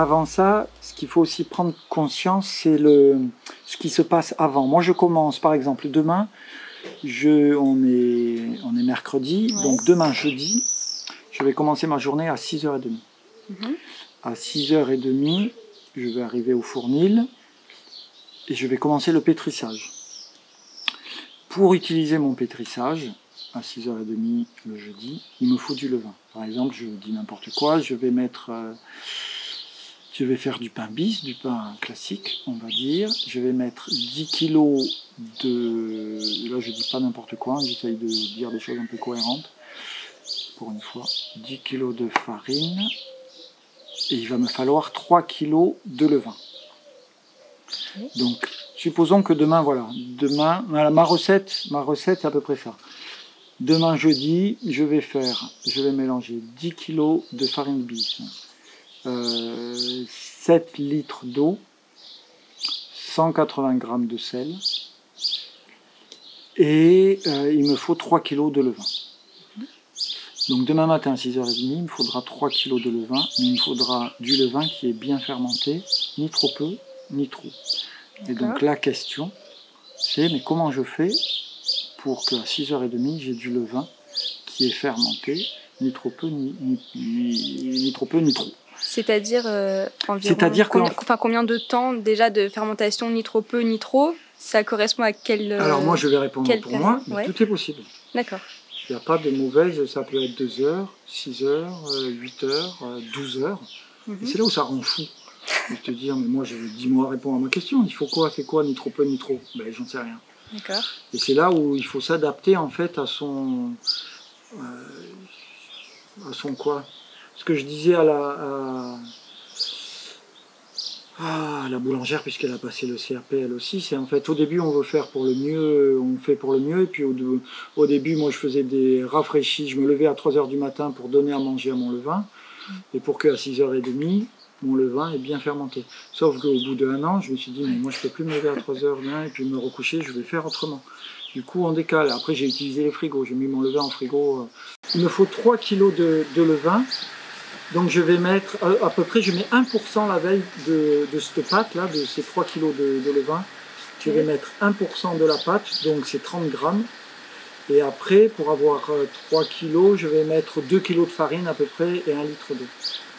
avant ça, ce qu'il faut aussi prendre conscience, c'est ce qui se passe avant. Moi, je commence, par exemple, demain, on est mercredi, Ouais. donc demain, jeudi, je vais commencer ma journée à 6h30. À 6h30, je vais arriver au fournil et je vais commencer le pétrissage. Pour utiliser mon pétrissage, à 6h30 le jeudi, il me faut du levain. Par exemple, je dis n'importe quoi, je vais faire du pain bis, du pain classique, on va dire. Je vais mettre 10 kg de... Là, je dis pas n'importe quoi, j'essaye de dire des choses un peu cohérentes. Pour une fois, 10 kg de farine. Et il va me falloir 3 kg de levain. Donc, supposons que demain, voilà, ma recette, c'est à peu près ça. Demain jeudi, je vais mélanger 10 kg de farine bis, 7 litres d'eau, 180 g de sel, et il me faut 3 kg de levain. Donc demain matin à 6h30, il me faudra 3 kg de levain, mais il me faudra du levain qui est bien fermenté, ni trop peu, ni trop. Et donc la question, c'est mais comment je fais pour qu'à 6h30, j'ai du levain qui est fermenté, ni trop peu, ni trop peu, ni trop. C'est-à-dire environ combien de temps déjà de fermentation, ni trop peu, ni trop? Ça correspond à quel... Alors moi je vais répondre pour moi, mais tout est possible. D'accord. Il n'y a pas de mauvaise, ça peut être 2 heures, 6 heures, 8 heures, 12 heures. Et c'est là où ça rend fou. De te dire, mais moi, dis-moi, réponds à ma question. Il faut quoi, c'est quoi, ni trop peu, ni trop? Ben, j'en sais rien. D'accord. Et c'est là où il faut s'adapter, en fait, à son quoi? Ce que je disais à la boulangère, puisqu'elle a passé le CRP elle aussi, c'est en fait au début on veut faire pour le mieux, on fait pour le mieux, et puis au début moi je faisais des rafraîchis, je me levais à 3h du matin pour donner à manger à mon levain, et pour qu'à 6h30 mon levain est bien fermenté. Sauf qu'au bout d'1 an, je me suis dit mais moi je peux plus me lever à 3h et puis me recoucher, je vais faire autrement. Du coup on décale, après j'ai utilisé les frigos, j'ai mis mon levain en frigo. Il me faut 3 kg de levain. Donc je vais mettre, à peu près, je mets 1% la veille de cette pâte là, de ces 3 kg de levain. Je vais mettre 1% de la pâte, donc c'est 30 grammes. Et après, pour avoir 3 kg, je vais mettre 2 kg de farine à peu près et 1 litre d'eau.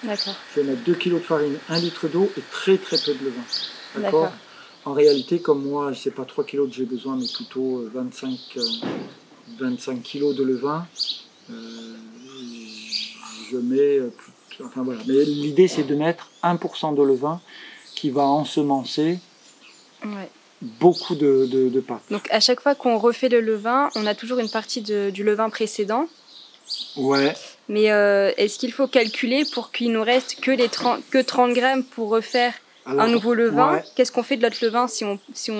D'accord. Je vais mettre 2 kg de farine, 1 litre d'eau et très très peu de levain. D'accord. En réalité, comme moi, je ne sais pas 3 kg que j'ai besoin, mais plutôt 25 kg de levain, je mets... Enfin voilà, mais l'idée c'est de mettre 1% de levain qui va ensemencer beaucoup de pâte. Donc à chaque fois qu'on refait le levain, on a toujours une partie du levain précédent. Ouais. Mais est-ce qu'il faut calculer pour qu'il nous reste que 30 grammes pour refaire un nouveau levain? Qu'est-ce qu'on fait de notre levain si on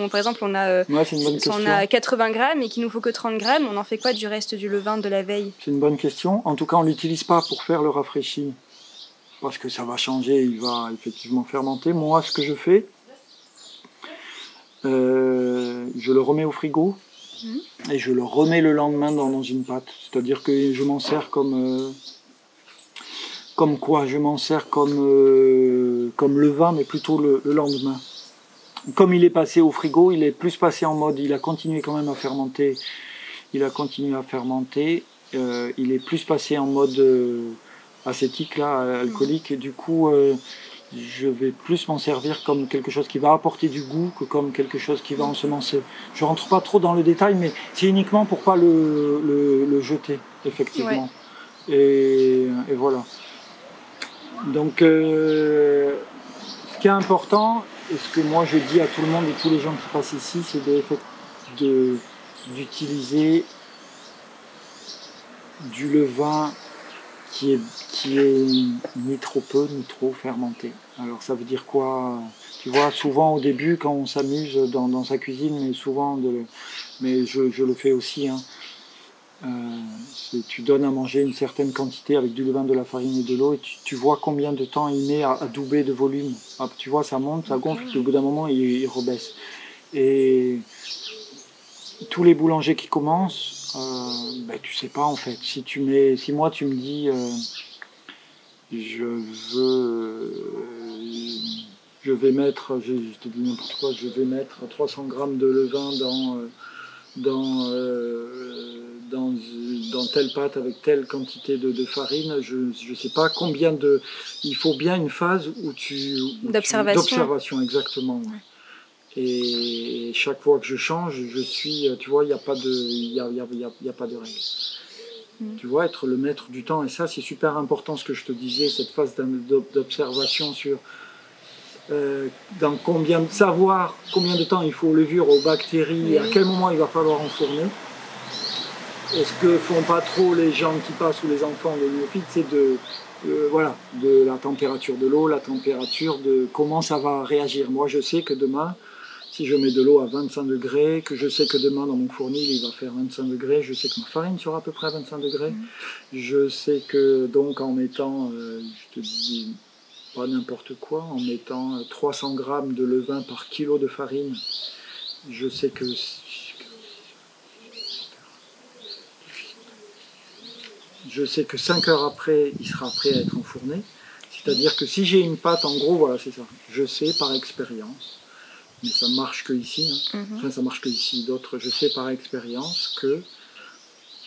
par exemple on a 80 grammes et qu'il nous faut que 30 grammes, on en fait quoi du reste du levain de la veille? C'est une bonne question. En tout cas, on ne l'utilise pas pour faire le rafraîchi, parce que ça va changer, il va effectivement fermenter. Moi, ce que je fais, je le remets au frigo et je le remets le lendemain dans une pâte. C'est-à-dire que je m'en sers comme quoi? Je m'en sers comme levain, mais plutôt le lendemain. Comme il est passé au frigo, il est plus passé en mode, il a continué quand même à fermenter. Il a continué à fermenter. Il est plus passé en mode... acétique là, alcoolique, et du coup je vais plus m'en servir comme quelque chose qui va apporter du goût que comme quelque chose qui va ensemencer. Je rentre pas trop dans le détail, mais c'est uniquement pour pas le jeter, effectivement. Et voilà. Donc ce qui est important, et ce que moi je dis à tout le monde et tous les gens qui passent ici, c'est d'utiliser du levain qui est ni trop peu ni trop fermenté. Alors ça veut dire quoi? Tu vois, souvent au début quand on s'amuse dans sa cuisine, mais souvent, mais je le fais aussi, hein, tu donnes à manger une certaine quantité avec du levain, de la farine et de l'eau, et tu vois combien de temps il met à doubler de volume. Ah, tu vois, ça monte, ça gonfle, et au bout d'un moment il rebaisse. Et tous les boulangers qui commencent, tu sais pas en fait. Si moi tu me dis je veux je vais mettre, je te dis n'importe quoi, je vais mettre 300 grammes de levain dans telle pâte avec telle quantité de farine. Je ne sais pas combien de... Il faut bien une phase d'observation, exactement. Ouais. Et chaque fois que je change, je suis, tu vois, il n'y a pas de règle. Tu vois, être le maître du temps, et ça c'est super important ce que je te disais, cette phase d'observation sur savoir combien de temps il faut aux levures, aux bactéries, à quel moment il va falloir enfourner. Et ce que font pas trop les gens qui passent ou les enfants de néophytes, c'est de la température de l'eau, la température de comment ça va réagir. Moi je sais que demain, si je mets de l'eau à 25 degrés, que je sais que demain dans mon fournil il va faire 25 degrés, je sais que ma farine sera à peu près à 25 degrés. Je sais que donc en mettant, je te dis pas n'importe quoi, en mettant 300 grammes de levain par kilo de farine, je sais que 5 heures après, il sera prêt à être enfourné. C'est-à-dire que si j'ai une pâte, en gros, voilà, c'est ça. Je sais par expérience, mais ça marche que ici, enfin ça marche que ici, d'autres, je sais par expérience que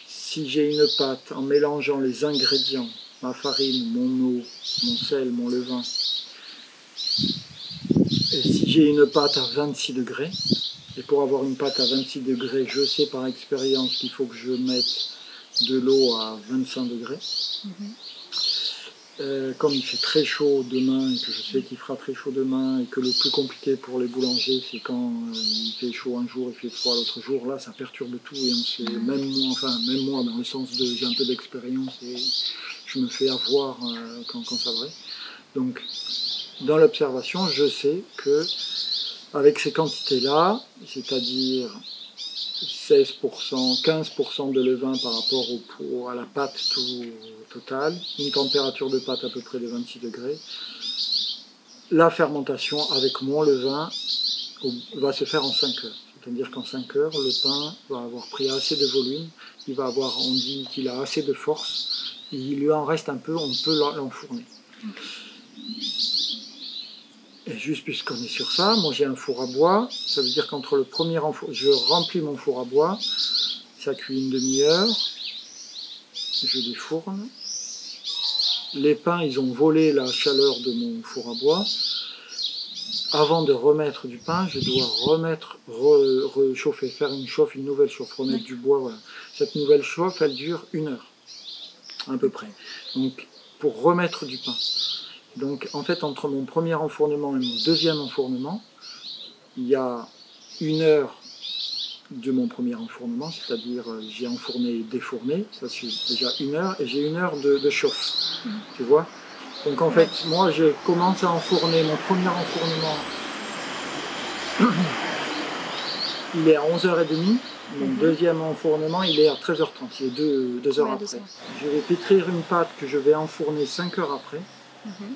si j'ai une pâte en mélangeant les ingrédients, ma farine, mon eau, mon sel, mon levain, et si j'ai une pâte à 26 degrés, et pour avoir une pâte à 26 degrés, je sais par expérience qu'il faut que je mette de l'eau à 25 degrés. Comme il fait très chaud demain, et que je sais qu'il fera très chaud demain, et que le plus compliqué pour les boulangers, c'est quand il fait chaud un jour, il fait froid l'autre jour, là ça perturbe tout, et on sait, même moi, dans le sens de j'ai un peu d'expérience, et je me fais avoir quand ça va. Donc, dans l'observation, je sais que avec ces quantités-là, c'est-à-dire 16%, 15% de levain par rapport à la pâte totale, une température de pâte à peu près de 26 degrés, la fermentation avec mon levain va se faire en 5 heures. C'est-à-dire qu'en 5 heures, le pain va avoir pris assez de volume, on dit qu'il a assez de force, et il lui en reste un peu, on peut l'enfourner. Et juste puisqu'on est sur ça, moi j'ai un four à bois, ça veut dire qu'entre le premier je remplis mon four à bois, ça cuit une demi-heure, je défourne. Les pains, ils ont volé la chaleur de mon four à bois. Avant de remettre du pain, je dois rechauffer, faire une nouvelle chauffe, remettre du bois. Voilà. Cette nouvelle chauffe, elle dure 1 heure, à peu près. Donc, pour remettre du pain. Donc, en fait, entre mon premier enfournement et mon deuxième enfournement, il y a 1 heure de mon premier enfournement, c'est-à-dire j'ai enfourné et défourné, ça c'est déjà 1 heure, et j'ai 1 heure de chauffe, tu vois. Donc en fait, moi je commence à enfourner, mon premier enfournement, il est à 11h30, mon deuxième enfournement il est à 13h30, il est 2 heures après. Je vais pétrir une pâte que je vais enfourner 5 heures après,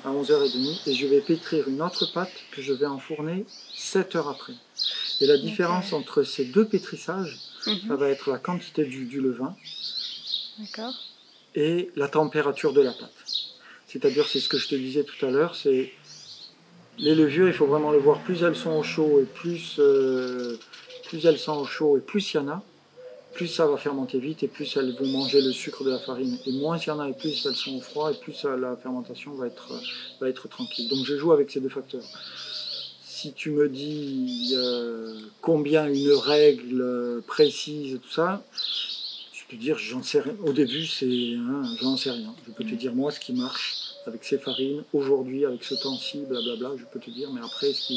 à 11h30, et je vais pétrir une autre pâte que je vais enfourner 7 heures après. Et la différence entre ces deux pétrissages, ça va être la quantité du levain et la température de la pâte. C'est-à-dire, c'est ce que je te disais tout à l'heure, c'est les levures, il faut vraiment le voir, plus elles sont au chaud et plus elles sont au chaud et plus il y en a, plus ça va fermenter vite et plus elles vont manger le sucre de la farine. Et moins il y en a et plus elles sont au froid et plus la fermentation va être tranquille. Donc je joue avec ces deux facteurs. Si tu me dis combien une règle précise, tout ça, je peux te dire, j'en sais rien. Au début, j'en sais rien. Je peux te dire, moi, ce qui marche avec ces farines, aujourd'hui, avec ce temps-ci, blablabla, je peux te dire, mais après, ce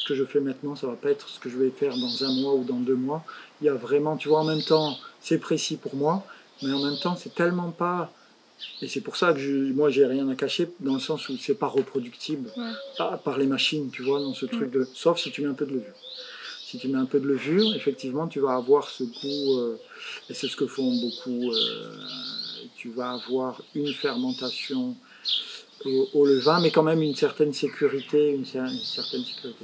que je fais maintenant, ça va pas être ce que je vais faire dans 1 mois ou dans 2 mois. Il y a vraiment, tu vois, en même temps, c'est précis pour moi, mais en même temps, c'est tellement pas... Et c'est pour ça que moi, j'ai rien à cacher, dans le sens où c'est pas reproductible par les machines, tu vois, dans ce truc de... Sauf si tu mets un peu de levure. Si tu mets un peu de levure, effectivement, tu vas avoir ce goût, et c'est ce que font beaucoup, tu vas avoir une fermentation au levain, mais quand même une certaine sécurité,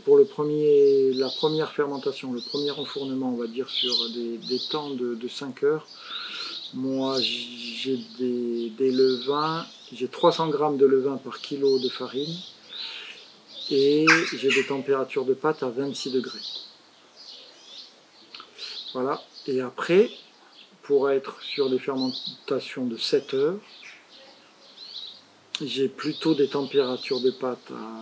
Pour la première fermentation, le premier enfournement, on va dire sur des temps de 5 heures, moi j'ai des levains, j'ai 300 grammes de levain par kilo de farine, et j'ai des températures de pâte à 26 degrés. Voilà, et après, pour être sur des fermentations de 7 heures, j'ai plutôt des températures de pâte à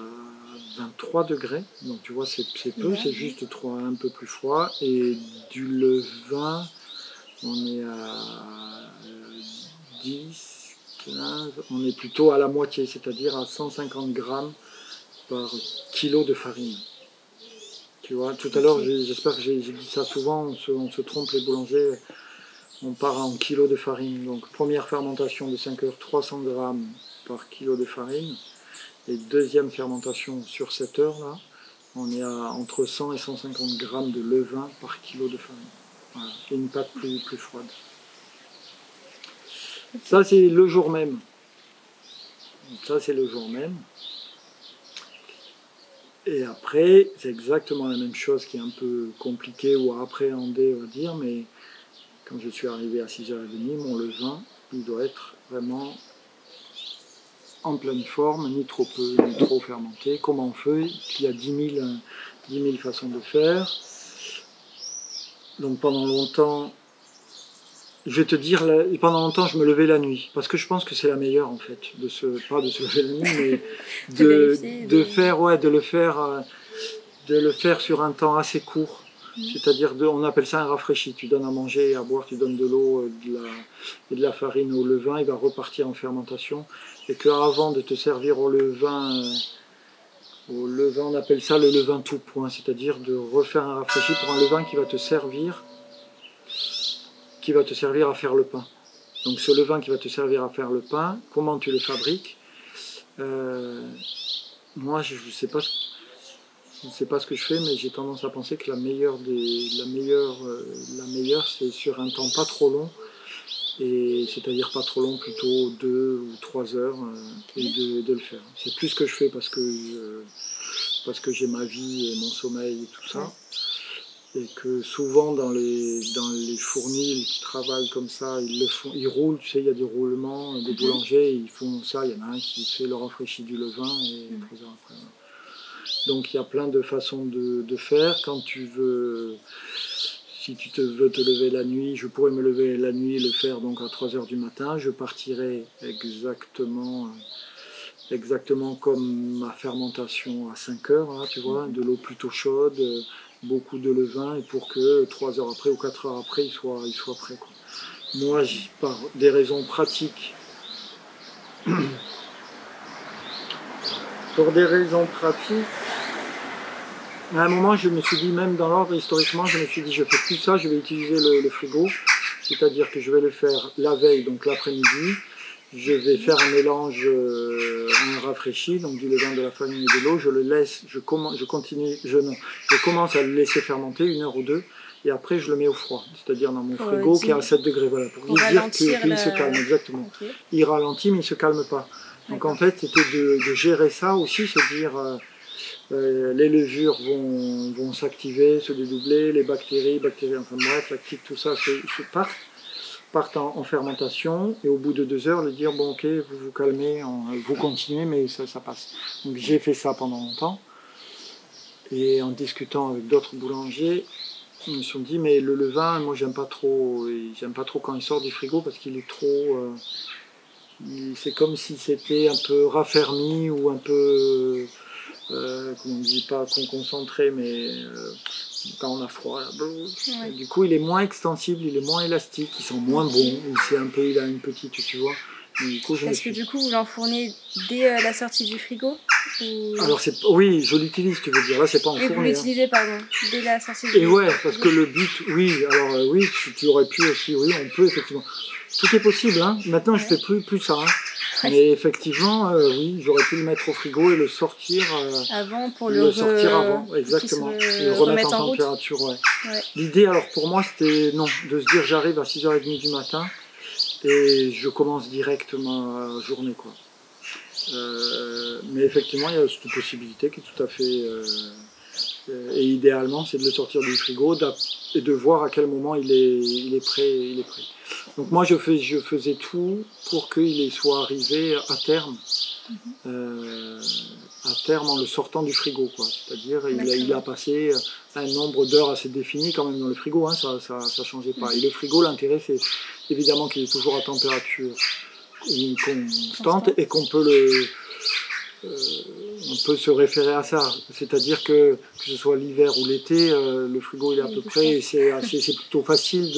23 degrés, donc tu vois c'est peu, c'est juste un peu plus froid, et du levain, on est à 10, 15, on est plutôt à la moitié, c'est-à-dire à 150 grammes par kilo de farine. Tu vois, tout à l'heure, j'espère que j'ai dit ça souvent, on se trompe les boulangers, on part en kilos de farine. Donc première fermentation de 5 heures, 300 grammes par kilo de farine. Et deuxième fermentation sur 7 heures, là, on est à entre 100 et 150 grammes de levain par kilo de farine. Voilà. Et une pâte plus froide. Ça, c'est le jour même. Ça, c'est le jour même. Et après, c'est exactement la même chose qui est un peu compliqué ou à appréhender, on va dire, mais quand je suis arrivé à 6h30, mon levain, il doit être vraiment en pleine forme, ni trop peu, ni trop fermenté, comme en feuille. Il y a 10 000 façons de faire. Donc pendant longtemps, je vais te dire, pendant longtemps, je me levais la nuit, parce que je pense que c'est la meilleure en fait, pas de se lever la nuit, mais de le faire sur un temps assez court. C'est-à-dire, on appelle ça un rafraîchi. Tu donnes à manger et à boire, tu donnes de l'eau et de la farine au levain, il va repartir en fermentation. Et qu'avant de te servir au levain, on appelle ça le levain tout point, c'est-à-dire de refaire un rafraîchi pour un levain qui va te servir à faire le pain. Donc ce levain qui va te servir à faire le pain, comment tu le fabriques? Moi, je ne sais pas ce que je fais, mais j'ai tendance à penser que la meilleure, c'est sur un temps pas trop long, et c'est-à-dire pas trop long, plutôt 2 ou 3 heures, et de le faire. C'est plus ce que je fais parce que j'ai ma vie et mon sommeil et tout ça. Et que souvent dans les fournils qui travaillent comme ça, ils roulent, tu sais, il y a des roulements, des boulangers, ils font ça, il y en a un qui fait le rafraîchi du levain et 3 heures après. Donc il y a plein de façons de faire. Quand tu veux, si tu veux te lever la nuit, je pourrais me lever la nuit et le faire donc à 3 heures du matin, je partirai exactement comme ma fermentation à 5 heures, là, tu vois, de l'eau plutôt chaude, beaucoup de levain, et pour que 3 heures après ou 4 heures après, il soit prêt, quoi. Moi, par des raisons pratiques, à un moment, je me suis dit, même dans l'ordre, historiquement, je me suis dit, je fais plus ça, je vais utiliser le frigo, c'est-à-dire que je vais le faire la veille, donc l'après-midi. Je vais faire un mélange, un rafraîchi, donc du levain, de la farine et de l'eau. Je le laisse, je commence à le laisser fermenter 1 heure ou 2, et après je le mets au froid, c'est-à-dire dans mon frigo qui est à 7 degrés, voilà, pour dire qu'il se calme, exactement. Okay. Il ralentit, mais il ne se calme pas. Donc en fait, c'était de gérer ça aussi, se dire les levures vont s'activer, se dédoubler, les bactéries, enfin bref, lactique, tout ça se partent en fermentation, et au bout de 2 heures, le dire bon ok, vous vous calmez, vous continuez, mais ça passe. Donc j'ai fait ça pendant longtemps, et en discutant avec d'autres boulangers, ils me sont dit mais le levain, moi j'aime pas trop quand il sort du frigo parce qu'il est trop, c'est comme si c'était un peu raffermi ou un peu, comment on dit, pas concentré, mais quand on a froid, là, ouais. Du coup il est moins extensible, il est moins élastique, il sent moins bon, il a une petite, tu vois. Est-ce que du coup vous l'enfournez dès la sortie du frigo ou... Alors oui, je l'utilise, tu veux dire, là c'est pas enfourné. Et vous l'utilisez, hein. Pardon, dès la sortie du frigo. Et ouais, parce que le but, oui, alors oui, tu aurais pu aussi, oui, on peut effectivement. Tout est possible, hein. Maintenant ouais. Je fais plus ça, hein. Ouais. Mais effectivement, oui, j'aurais pu le mettre au frigo et le sortir avant pour sortir avant, exactement, et le remettre en température. Ouais. Ouais. L'idée, alors pour moi, c'était de se dire j'arrive à 6h30 du matin et je commence direct ma journée, quoi. Mais effectivement, il y a cette possibilité qui est tout à fait. Et idéalement, c'est de le sortir du frigo et de voir à quel moment il est prêt. Donc moi, je faisais tout pour qu'il soit arrivé à terme à terme en le sortant du frigo, quoi. C'est-à-dire il a passé un nombre d'heures assez défini quand même dans le frigo, hein, ça changeait pas. Et le frigo, l'intérêt c'est évidemment qu'il est toujours à température constante et qu'on peut on peut se référer à ça, c'est-à-dire que ce soit l'hiver ou l'été, le frigo il est à peu près, et c'est plutôt facile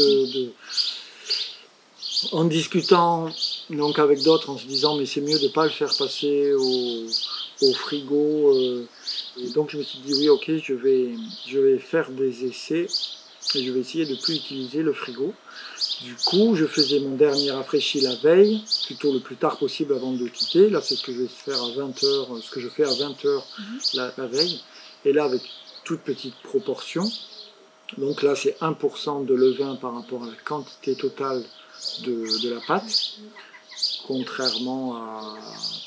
en discutant donc avec d'autres, en se disant mais c'est mieux de ne pas le faire passer au frigo. Et donc je me suis dit oui, ok, je vais faire des essais et je vais essayer de ne plus utiliser le frigo. Du coup, je faisais mon dernier rafraîchi la veille, plutôt le plus tard possible avant de quitter. Là, c'est ce que je vais faire à 20h, ce que je fais à 20h la veille. Et là, avec toute petite proportion. Donc là, c'est 1% de levain par rapport à la quantité totale de la pâte. Contrairement à,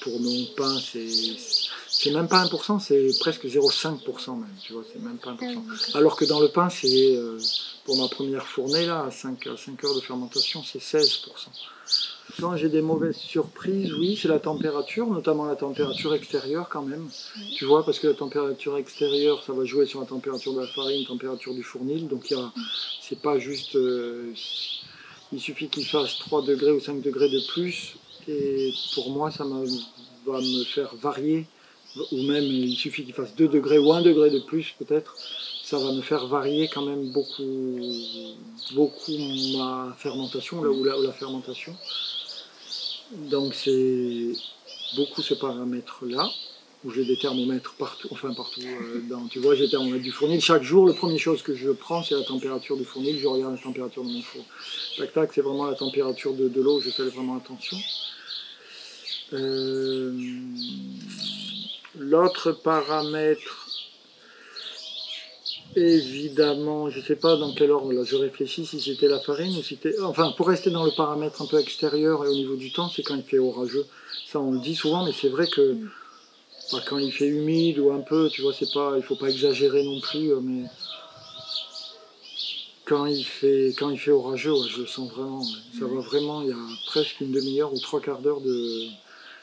pour mon pain, c'est même pas 1%, c'est presque 0,5% même, tu vois, c'est même pas 1%. Alors que dans le pain, c'est, pour ma première fournée, là, à 5 heures de fermentation, c'est 16%. Quand j'ai des mauvaises surprises, oui, c'est la température, notamment la température extérieure quand même. Tu vois, parce que la température extérieure, ça va jouer sur la température de la farine, la température du fournil, donc c'est pas juste... il suffit qu'il fasse 3 degrés ou 5 degrés de plus, et pour moi, ça va me faire varier, ou même il suffit qu'il fasse 2 degrés ou 1 degré de plus peut-être, ça va me faire varier quand même beaucoup ma fermentation, la fermentation. Donc c'est beaucoup ce paramètre-là, où j'ai des thermomètres partout, tu vois, j'ai des thermomètres du fournil. Chaque jour, la première chose que je prends, c'est la température du fournil, je regarde la température de mon four. Tac, tac, c'est vraiment la température de l'eau, je fais vraiment attention. L'autre paramètre, évidemment, je ne sais pas dans quel ordre, là je réfléchis si c'était la farine ou si c'était... Enfin, pour rester dans le paramètre un peu extérieur et au niveau du temps, c'est quand il fait orageux. Ça, on le dit souvent, mais c'est vrai que quand il fait humide ou un peu, tu vois, il ne faut pas exagérer non plus, mais quand il fait orageux, ouais, je le sens vraiment. Ouais. Ça va vraiment, il y a presque une demi-heure ou 3/4 d'heure de...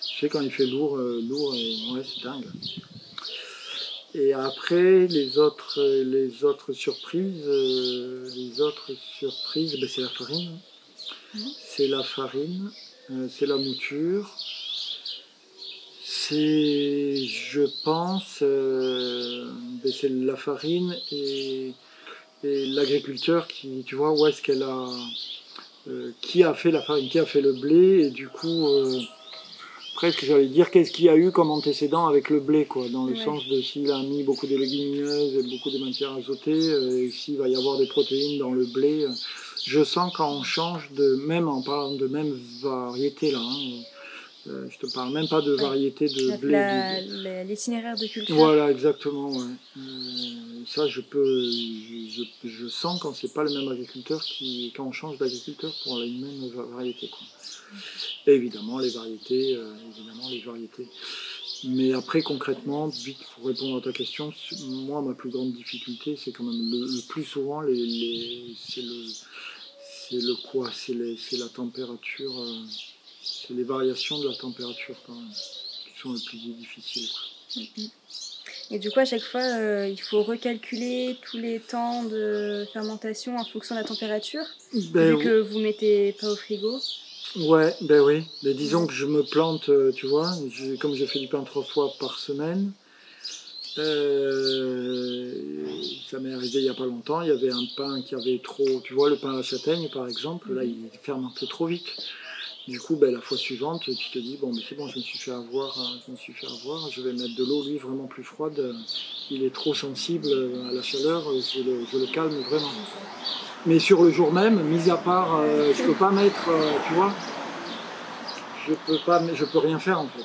Tu sais, quand il fait lourd, et ouais, c'est dingue. Et après, les autres surprises, ben, c'est la farine. C'est la farine, c'est la mouture. C'est, je pense, ben, c'est la farine et l'agriculteur qui, tu vois, où est-ce qu'elle a... qui a fait la farine, qui a fait le blé, et du coup... presque j'allais dire qu'est-ce qu'il y a eu comme antécédent avec le blé, quoi, dans le sens de s'il a mis beaucoup de légumineuses et beaucoup de matières azotées, et s'il va y avoir des protéines dans le blé. Je sens quand on change même en parlant de même variété là, hein, je te parle même pas de variété de blé. L'itinéraire de culture. Voilà, exactement, ouais. Ça, je sens quand c'est pas le même agriculteur quand on change d'agriculteur pour la même variété, quoi. Et évidemment les variétés, Mais après concrètement, vite pour répondre à ta question, moi ma plus grande difficulté c'est quand même le plus souvent c'est la température, c'est les variations de la température quand même, qui sont les plus difficiles. Et du coup à chaque fois il faut recalculer tous les temps de fermentation en fonction de la température, vu que vous mettez pas au frigo. Ouais, ben oui. Mais disons que je me plante, tu vois, comme je fais du pain 3 fois par semaine, ça m'est arrivé il n'y a pas longtemps, il y avait un pain qui avait trop, tu vois, le pain à la châtaigne par exemple, là il fermentait trop vite. Du coup, ben, la fois suivante, tu te dis, bon, mais c'est bon, je me suis fait avoir, je vais mettre de l'eau, lui, vraiment plus froide, il est trop sensible à la chaleur, je le calme vraiment. Mais sur le jour même, mis à part, je peux pas mettre, tu vois, je peux rien faire en fait.